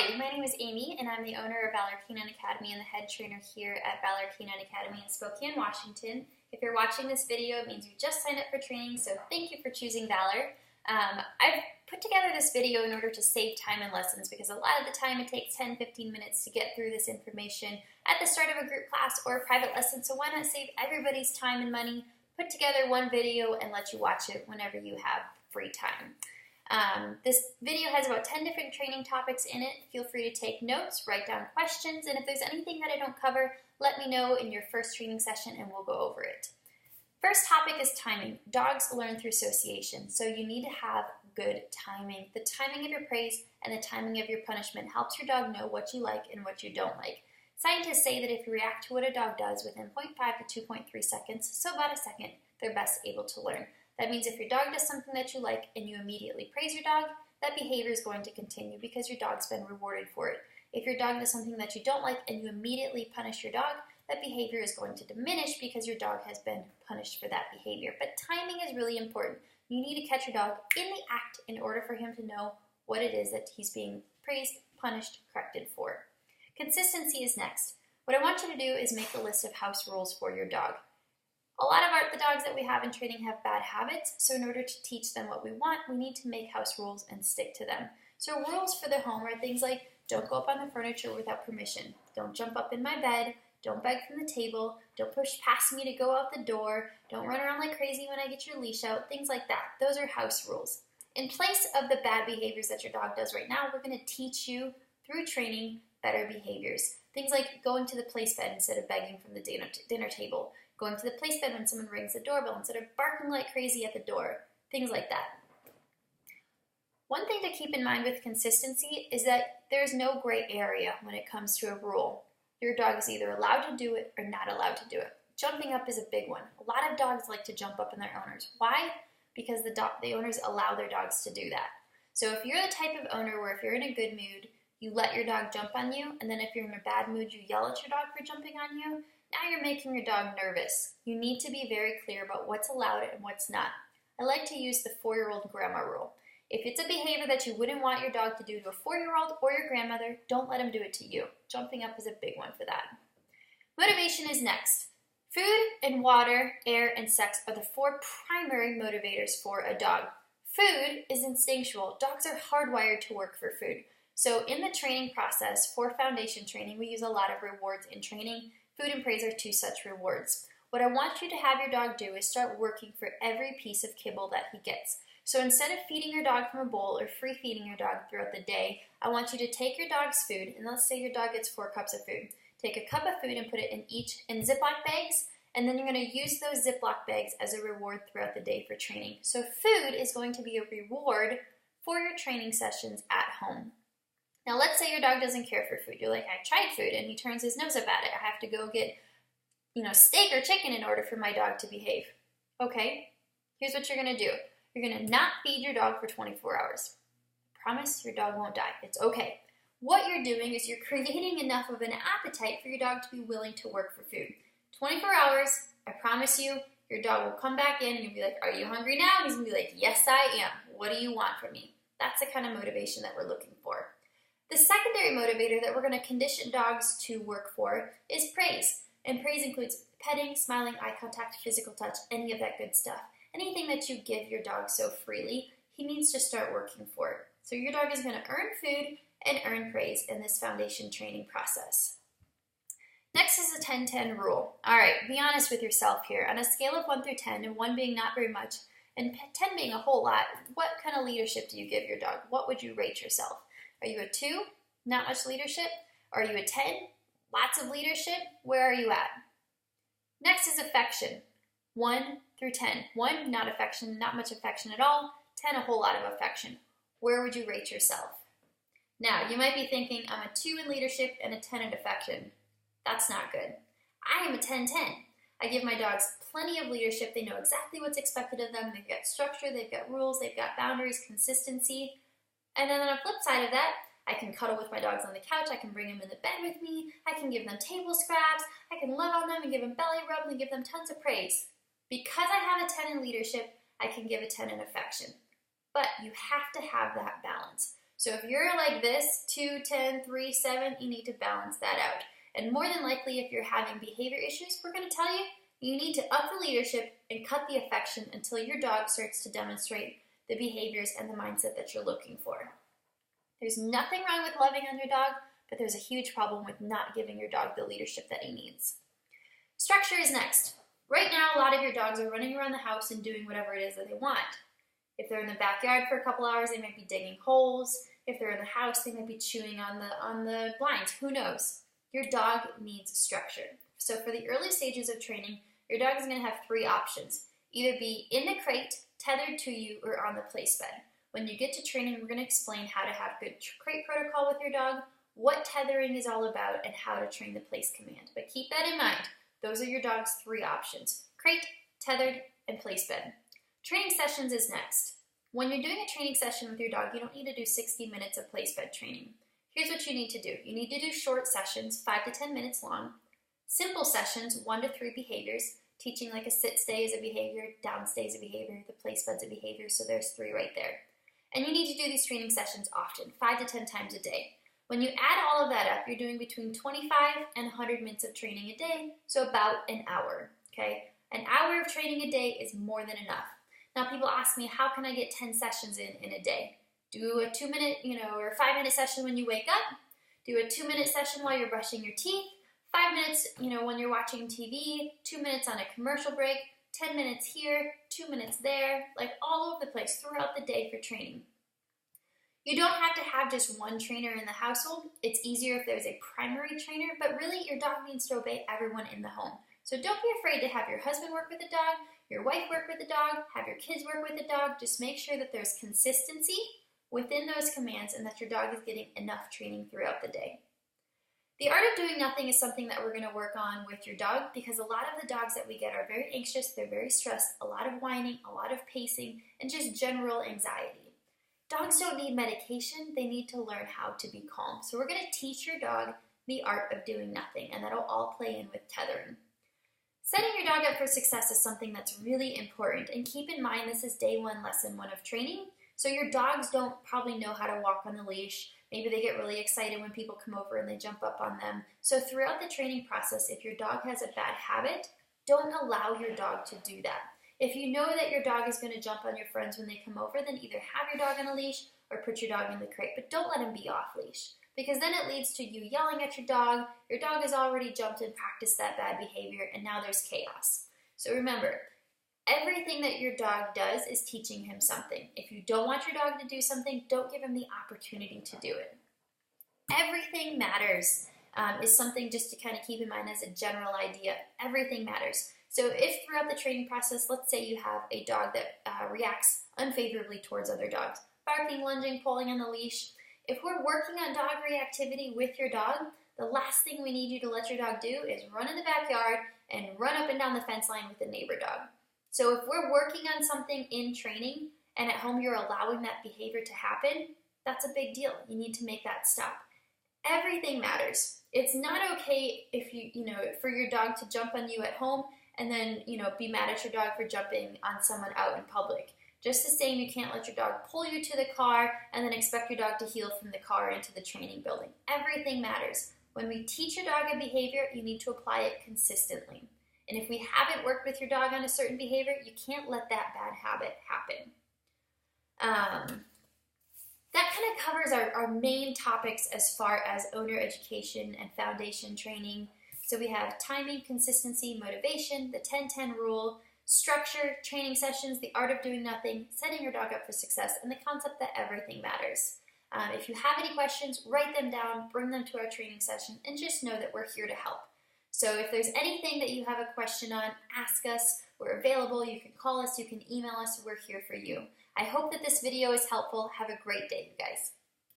Hi, my name is Amy, and I'm the owner of Valor Canine Academy and the head trainer here at Valor Canine Academy in Spokane, Washington. If you're watching this video, it means you just signed up for training, so thank you for choosing Valor. I've put together this video in order to save time in lessons because a lot of the time it takes 10-15 minutes to get through this information at the start of a group class or a private lesson, so why not save everybody's time and money, put together one video, and let you watch it whenever you have free time. This video has about 10 different training topics in it. Feel free to take notes, write down questions, and if there's anything that I don't cover, let me know in your first training session and we'll go over it. First topic is timing. Dogs learn through association, so you need to have good timing. The timing of your praise and the timing of your punishment helps your dog know what you like and what you don't like. Scientists say that if you react to what a dog does within 0.5 to 2.3 seconds, so about a second, they're best able to learn. That means if your dog does something that you like and you immediately praise your dog, that behavior is going to continue because your dog's been rewarded for it. If your dog does something that you don't like and you immediately punish your dog, that behavior is going to diminish because your dog has been punished for that behavior. But timing is really important. You need to catch your dog in the act in order for him to know what it is that he's being praised, punished, corrected for. Consistency is next. What I want you to do is make a list of house rules for your dog. A lot of the dogs that we have in training have bad habits, so in order to teach them what we want, we need to make house rules and stick to them. So rules for the home are things like don't go up on the furniture without permission, don't jump up in my bed, don't beg from the table, don't push past me to go out the door, don't run around like crazy when I get your leash out, things like that. Those are house rules. In place of the bad behaviors that your dog does right now, we're going to teach you through training better behaviors. Things like going to the place bed instead of begging from the dinner table, going to the place bed when someone rings the doorbell instead of barking like crazy at the door, things like that. One thing to keep in mind with consistency is that there's no gray area when it comes to a rule. Your dog is either allowed to do it or not allowed to do it. Jumping up is a big one. A lot of dogs like to jump up on their owners. Why? Because the owners allow their dogs to do that. So if you're the type of owner where if you're in a good mood, you let your dog jump on you, and then if you're in a bad mood, you yell at your dog for jumping on you, now you're making your dog nervous. You need to be very clear about what's allowed and what's not. I like to use the 4-year-old grandma rule. If it's a behavior that you wouldn't want your dog to do to a 4-year-old or your grandmother, don't let him do it to you. Jumping up is a big one for that. Motivation is next. Food and water, air, and sex are the 4 primary motivators for a dog. Food is instinctual. Dogs are hardwired to work for food. So in the training process for foundation training, we use a lot of rewards in training. Food and praise are 2 such rewards. What I want you to have your dog do is start working for every piece of kibble that he gets. So instead of feeding your dog from a bowl or free feeding your dog throughout the day, I want you to take your dog's food, and let's say your dog gets 4 cups of food. Take a cup of food and put it in Ziploc bags, and then you're going to use those Ziploc bags as a reward throughout the day for training. So food is going to be a reward for your training sessions at home. Now let's say your dog doesn't care for food. You're like, I tried food, and he turns his nose up at it. I have to go get, steak or chicken in order for my dog to behave. Okay, here's what you're going to do. You're going to not feed your dog for 24 hours. I promise your dog won't die. It's okay. What you're doing is you're creating enough of an appetite for your dog to be willing to work for food. 24 hours, I promise you, your dog will come back in and you'll be like, are you hungry now? And he's going to be like, yes, I am. What do you want from me? That's the kind of motivation that we're looking for. The secondary motivator that we're going to condition dogs to work for is praise. And praise includes petting, smiling, eye contact, physical touch, any of that good stuff. Anything that you give your dog so freely, he needs to start working for it. So your dog is going to earn food and earn praise in this foundation training process. Next is the 10-10 rule. All right, be honest with yourself here. On a scale of 1 through 10, and 1 being not very much, and 10 being a whole lot, what kind of leadership do you give your dog? What would you rate yourself? Are you a 2, not much leadership? Are you a 10, lots of leadership? Where are you at? Next is affection, 1 through 10. 1, not affection, not much affection at all. 10, a whole lot of affection. Where would you rate yourself? Now, you might be thinking, I'm a 2 in leadership and a 10 in affection. That's not good. I am a 10-10. I give my dogs plenty of leadership. They know exactly what's expected of them. They've got structure, they've got rules, they've got boundaries, consistency. And then on the flip side of that, I can cuddle with my dogs on the couch, I can bring them in the bed with me, I can give them table scraps, I can love on them and give them belly rubs and give them tons of praise. Because I have a 10 in leadership, I can give a 10 in affection. But you have to have that balance. So if you're like this, 2, 10, 3, 7, you need to balance that out. And more than likely, if you're having behavior issues, we're going to tell you, you need to up the leadership and cut the affection until your dog starts to demonstrate the behaviors and the mindset that you're looking for. There's nothing wrong with loving on your dog, but there's a huge problem with not giving your dog the leadership that he needs. Structure is next. Right now, a lot of your dogs are running around the house and doing whatever it is that they want. If they're in the backyard for a couple hours, they might be digging holes. If they're in the house, they might be chewing on the blinds. Who knows? Your dog needs structure. So for the early stages of training, your dog is going to have 3 options. Either be in the crate, tethered to you, or on the place bed. When you get to training, we're going to explain how to have good crate protocol with your dog, what tethering is all about, and how to train the place command. But keep that in mind. Those are your dog's 3 options: crate, tethered, and place bed. Training sessions is next. When you're doing a training session with your dog, you don't need to do 60 minutes of place bed training. Here's what you need to do. You need to do short sessions, 5 to 10 minutes long. Simple sessions, 1 to 3 behaviors, teaching like a sit stay is a behavior, down stay is a behavior, the place bed's a behavior, so there's 3 right there. And you need to do these training sessions often, 5 to 10 times a day. When you add all of that up, you're doing between 25 and 100 minutes of training a day, so about an hour, okay? An hour of training a day is more than enough. Now people ask me, how can I get 10 sessions in a day? Do a 2-minute, or 5-minute session when you wake up. Do a 2-minute session while you're brushing your teeth. 5 minutes, when you're watching TV. 2 minutes on a commercial break. 10 minutes here, 2 minutes there, like all over the place throughout the day for training. You don't have to have just one trainer in the household. It's easier if there's a primary trainer, but really your dog needs to obey everyone in the home. So don't be afraid to have your husband work with the dog, your wife work with the dog, have your kids work with the dog. Just make sure that there's consistency within those commands and that your dog is getting enough training throughout the day. The art of doing nothing is something that we're going to work on with your dog because a lot of the dogs that we get are very anxious, they're very stressed, a lot of whining, a lot of pacing, and just general anxiety. Dogs don't need medication, they need to learn how to be calm. So we're going to teach your dog the art of doing nothing, and that'll all play in with tethering. Setting your dog up for success is something that's really important, and keep in mind this is day 1, lesson 1 of training, so your dogs don't probably know how to walk on the leash. Maybe they get really excited when people come over and they jump up on them. So throughout the training process, if your dog has a bad habit, don't allow your dog to do that. If you know that your dog is going to jump on your friends when they come over, then either have your dog on a leash or put your dog in the crate, but don't let him be off leash. Because then it leads to you yelling at your dog has already jumped and practiced that bad behavior, and now there's chaos. So remember, everything that your dog does is teaching him something. If you don't want your dog to do something, don't give him the opportunity to do it. Everything matters is something just to kind of keep in mind as a general idea. Everything matters. So if throughout the training process, let's say you have a dog that reacts unfavorably towards other dogs, barking, lunging, pulling on the leash, if we're working on dog reactivity with your dog, the last thing we need you to let your dog do is run in the backyard and run up and down the fence line with the neighbor dog. So if we're working on something in training and at home you're allowing that behavior to happen, that's a big deal. You need to make that stop. Everything matters. It's not okay if for your dog to jump on you at home and then, be mad at your dog for jumping on someone out in public. Just the same, you can't let your dog pull you to the car and then expect your dog to heel from the car into the training building. Everything matters. When we teach your dog a behavior, you need to apply it consistently. And if we haven't worked with your dog on a certain behavior, you can't let that bad habit happen. That kind of covers our main topics as far as owner education and foundation training. So we have timing, consistency, motivation, the 10-10 rule, structure, training sessions, the art of doing nothing, setting your dog up for success, and the concept that everything matters. If you have any questions, write them down, bring them to our training session, and just know that we're here to help. So if there's anything that you have a question on, ask us. We're available. You can call us. You can email us. We're here for you. I hope that this video is helpful. Have a great day, you guys.